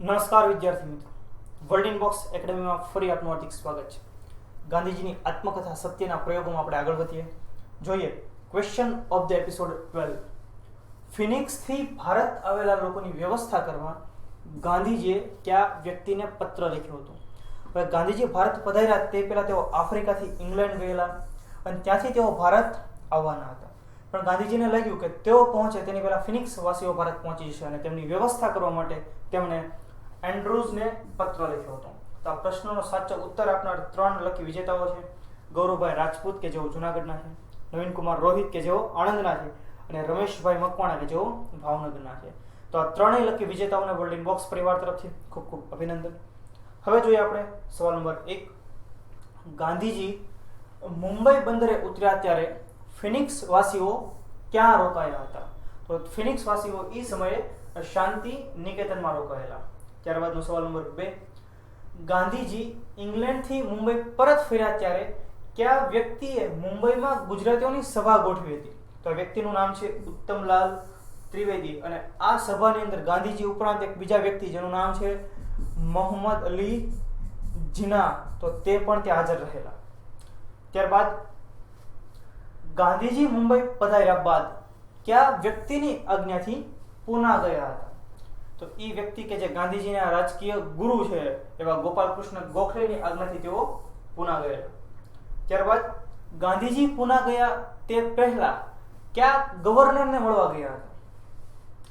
નમસ્કાર વિદ્યાર્થી મિત્રો, વર્લ્ડ ઇનબોક્સ એકેડમીમાં ફરી આપનું હાર્દિક સ્વાગત છે. ગાંધીજીની આત્મકથા સત્યના પ્રયોગોમાં આપણે આગળ વધીએ. જોઈએ ક્વેશ્ચન ઓફ ધ એપિસોડ 12. ફિનિક્સથી ભારત આવેલા લોકોની વ્યવસ્થા કરવા ગાંધીજીએ કયા વ્યક્તિને પત્ર લખ્યો હતો? હવે ગાંધીજી ભારત પધાર્યા તે પહેલા તેઓ આફ્રિકાથી ઇંગ્લેન્ડ ગયેલા અને ત્યાંથી તેઓ ભારત આવવાના હતા. પણ ગાંધીજીને લાગ્યું કે તેઓ પહોંચે તેની પહેલા ફિનિક્સ વાસીઓ ભારત પહોંચી જશે અને તેમની વ્યવસ્થા કરવા માટે તેમણે એન્ડ્રુઝને પત્ર લખ્યો હતો. તો આ પ્રશ્નનો સાચો ઉત્તર આપનાર 3 લકી વિજેતાઓ છે. ગૌરવભાઈ રાજપૂત કે જેઓ જુનાગઢના છે, નવીન કુમાર રોહિત કે જેઓ આણંદના છે અને રમેશભાઈ મકવાણા કે જેઓ ભાવનગરના છે. તો આ ત્રણેય લકી વિજેતાઓને વર્લ્ડ ઇનબોક્સ પરિવાર તરફથી ખૂબ ખૂબ અભિનંદન. હવે જોઈએ આપણે સવાલ નંબર 1. ગાંધીજી મુંબઈ બંદરે ઉતર્યા ત્યારે ફિનિક્સ વાસીઓ ક્યાં રોકાયા હતા? તો ફિનિક્સ વાસીઓ એ સમયે શાંતિ નિકેતનમાં રોકાયેલા. ત્યારબાદનો સવાલ નંબર 2. ગાંધીજી ઇંગ્લેન્ડથી મુંબઈ પરત ફર્યા ત્યારે કયા વ્યક્તિએ મુંબઈમાં ગુજરાતીઓની સભા ગોઠવી હતી? તો આ વ્યક્તિનું નામ છે ઉત્તમલાલ ત્રિવેદી અને આ સભાની અંદર ગાંધીજી ઉપરાંત એક બીજા વ્યક્તિ જેનું નામ છે મોહમ્મદ અલી જીના, તો તે પણ ત્યાં હાજર રહેલા. ત્યારબાદ ગાંધીજી મુંબઈ પધાર્યા બાદ કયા વ્યક્તિની આજ્ઞાથી પૂના ગયા હતા? તો એ વ્યક્તિ કે જે ગાંધીજીના રાજકીય ગુરુ છે એવા ગોપાલકૃષ્ણ ગોખલેની આજ્ઞાથી તેઓ પૂના ગયેલા. ત્યારબાદ ગાંધીજી પૂના ગયા તે પહેલા કયા ગવર્નરને મળવા ગયા હતા?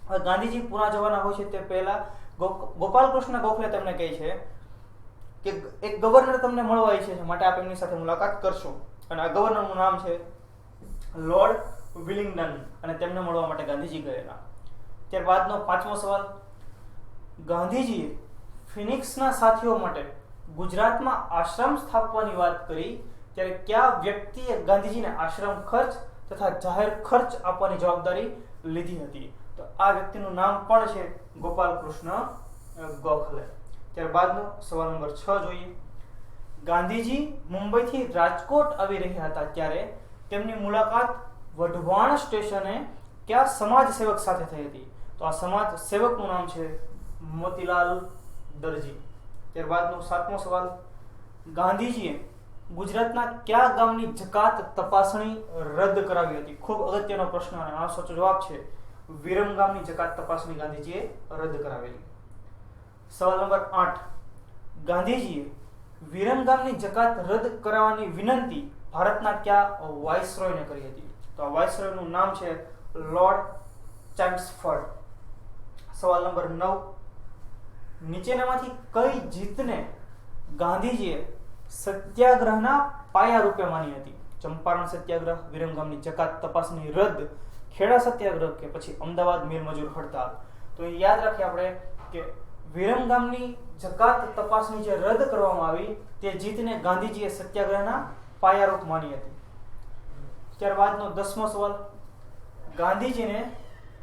હવે ગાંધીજી પૂના જવાના હોય છે તે પહેલા ગોપાલકૃષ્ણ ગોખલે તેમને કહે છે કે એક ગવર્નર તમને મળવા ઈચ્છે છે, માટે આપ એમની સાથે મુલાકાત કરશો. અને આ ગવર્નરનું નામ છે લોર્ડ વિલિંગડન અને તેમને મળવા માટે ગાંધીજી ગયેલા. ત્યારબાદનો 5મો સવાલ. ગાંધીજીએ ફિનિક્સના સાથીઓ માટે ગુજરાતમાં આશ્રમ સ્થાપવાની વાત કરી ત્યારે કયા વ્યક્તિએ ગાંધીજીને આશ્રમ ખર્ચ તથા જાહેર ખર્ચ આપવાની જવાબદારી લીધી હતી? તો આ વ્યક્તિનું નામ પણ છે ગોપાલકૃષ્ણ ગોખલે. ત્યારબાદનો સવાલ નંબર 6 જોઈએ. ગાંધીજી મુંબઈથી રાજકોટ આવી રહ્યા હતા ત્યારે તેમની મુલાકાત વઢવાણ સ્ટેશને કયા સમાજ સેવક સાથે થઈ હતી? તો આ સમાજ સેવકનું નામ છે મોતીલાલ દરજી. ત્યારબાદનો 7મો સવાલ. ગાંધીજીએ ગુજરાતના કયા ગામની જકાત તપાસણી રદ કરાવી હતી? ખૂબ અગત્યનો પ્રશ્ન અને આનો સાચો જવાબ છે વિરમ ગામની જકાત તપાસણી ગાંધીજીએ રદ કરાવેલી. સવાલ નંબર 8. ગાંધીજીએ વિરમ ગામની જકાત રદ કરાવવાની વિનંતી ભારતના કયા વાઇસરોયને કરી હતી? તો આ વાઇસરોયનું નામ છે લોર્ડ ચેમ્સફોર્ડ. સવાલ નંબર 9. નીચેનામાંથી કઈ જીતને ગાંધીજીએ સત્યાગ્રહના પાયા રૂપે માની હતી? ચંપારણ સત્યાગ્રહ, વિરમગામની જકાત તપાસણી રદ, ખેડા સત્યાગ્રહ કે પછી અમદાવાદ મિલ મજૂર હડતાલ? તો યાદ રાખીએ આપણે કે વિરમગામની જકાત તપાસણી જે રદ કરવામાં આવી તે જીતને ગાંધીજીએ સત્યાગ્રહના પાયારૂપ માની હતી. ત્યારબાદનો 10મો સવાલ. ગાંધીજીને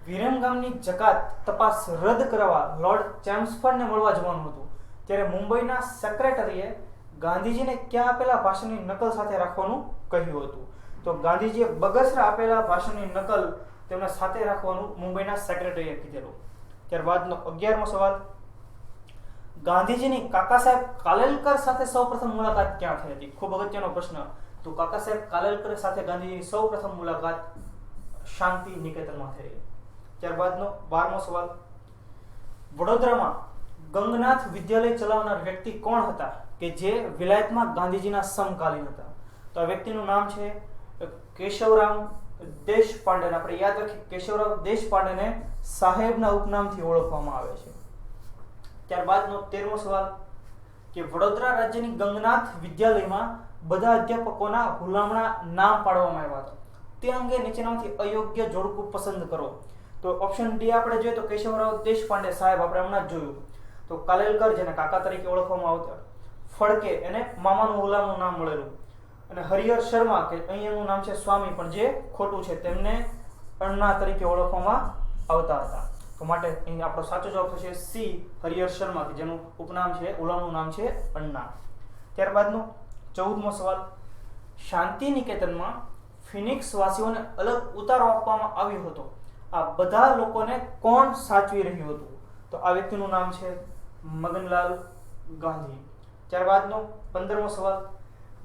વિરમગામની જકાત તપાસ રદ કરવા લોર્ડ ચેમ્સફોર્ડને મળવા જવાનું હતું ત્યારે મુંબઈના સેક્રેટરીએ ગાંધીજીને ક્યાં આપેલા ભાષણની નકલ સાથે રાખવાનું કહ્યું હતું? તો ગાંધીજીએ બગસરા આપેલા ભાષણની નકલ તેમને સાથે રાખવાનું મુંબઈના સેક્રેટરીએ કીધેલું. ત્યારબાદનો 11મો સવાલ. ગાંધીજીની કાકા સાહેબ કાલેલકર સાથે સૌપ્રથમ મુલાકાત ક્યાં થઈ હતી? ખૂબ અગત્યનો પ્રશ્ન. તો કાકા સાહેબ કાલેલકર સાથે ગાંધીજીની સૌપ્રથમ મુલાકાત શાંતિ નિકેતનમાં થઈ. ત્યારબાદનો 12મો સવાલ. વડોદરામાં ગંગનાથ વિદ્યાલય ચલાવનાર વ્યક્તિ કોણ હતા કે જે વિલાયતમાં ગાંધીજીના સમકાલીન હતા? તો આ વ્યક્તિનું નામ છે કેશવરામ દેશપાંડે. આપણે યાદ રાખીએ કેશવરામ દેશપાંડેને સાહેબના ઉપનામથી ઓળખવામાં આવે છે. ત્યારબાદનો 13મો સવાલ કે વડોદરા રાજ્યની ગંગનાથ વિદ્યાલયમાં બધા અધ્યાપકોના હુલામણા નામ પાડવામાં આવ્યા હતા. તે અંગે નીચેનામાંથી અયોગ્ય જોડકું પસંદ કરો. તો ઓપ્શન ડી આપણે જોઈએ તો કેશવરાવ દેશપાંડે સાહેબ આપણે હમણાં જ જોયું. તો કાલેલકર જેને કાકા તરીકે ઓળખવામાં આવતા, ફડકે એને મામાનું હુલામણું નામ મળેલું, અને હરિહર શર્મા કે અહીંયાનું નામ છે સ્વામી પણ જે ખોટું છે તેમને અણ્ણા તરીકે ઓળખવામાં આવતા હતા. તો માટે અહીં આપણો સાચો જવાબ થશે સી હરિહર શર્મા કે જેનું ઉપનામ છે હુલામણું નામ છે અણ્ણા. ત્યારબાદનો 14મો સવાલ. શાંતિ નિકેતનમાં ફિનિક્સ વાસીઓને અલગ ઉતારો આપવામાં આવ્યો હતો. આ બધા લોકોને કોણ સાચવી રહ્યું હતું? તો આ વ્યક્તિનું નામ છે મગનલાલ ગાંધી. ત્યારબાદનો 15મો સવાલ,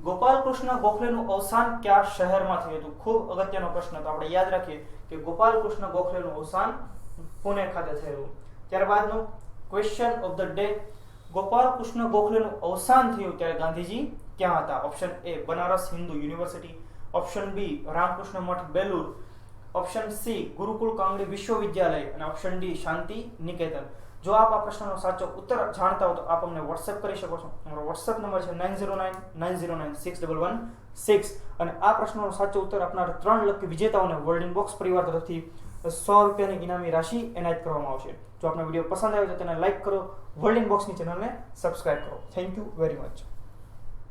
ગોપાલકૃષ્ણ ગોખલેનું અવસાન કયા શહેરમાં થયું હતું? ખૂબ અગત્યનો પ્રશ્ન, તો આપણે યાદ રાખીએ કે ગોપાલકૃષ્ણ ગોખલેનું અવસાન પુણે ખાતે થયેલું. ત્યારબાદનો question of the day, Gopalkrishna ગોખલેનું અવસાન થયું ત્યારે ગાંધીજી ક્યાં હતા? Option A Banaras Hindu university, option B Ramakrishna Math Belur, option C Gurukul Kangri Vishwavidyalaya અને ઓપ્શન ડી શાંતિ નિકેતન. જો આપ આ પ્રશ્નનો સાચો ઉત્તર જાણતા હો તો આપ અમને વોટ્સએપ કરી શકો છો. અમારો વોટ્સએપ નંબર છે 9099096116 અને આ પ્રશ્નનો સાચો ઉત્તર આપનાર 3 લકી વિજેતાઓને વર્લ્ડ ઇનબોક્સ પરિવાર તરફથી 100 રૂપિયાની ઇનામી રાશિ એનાયત કરવામાં આવશે. જો આપનો વિડીયો પસંદ આવ્યો તો તેને લાઈક કરો, વર્લ્ડ ઇનબોક્સની ચેનલને સબસ્ક્રાઇબ કરો. Thank you very much.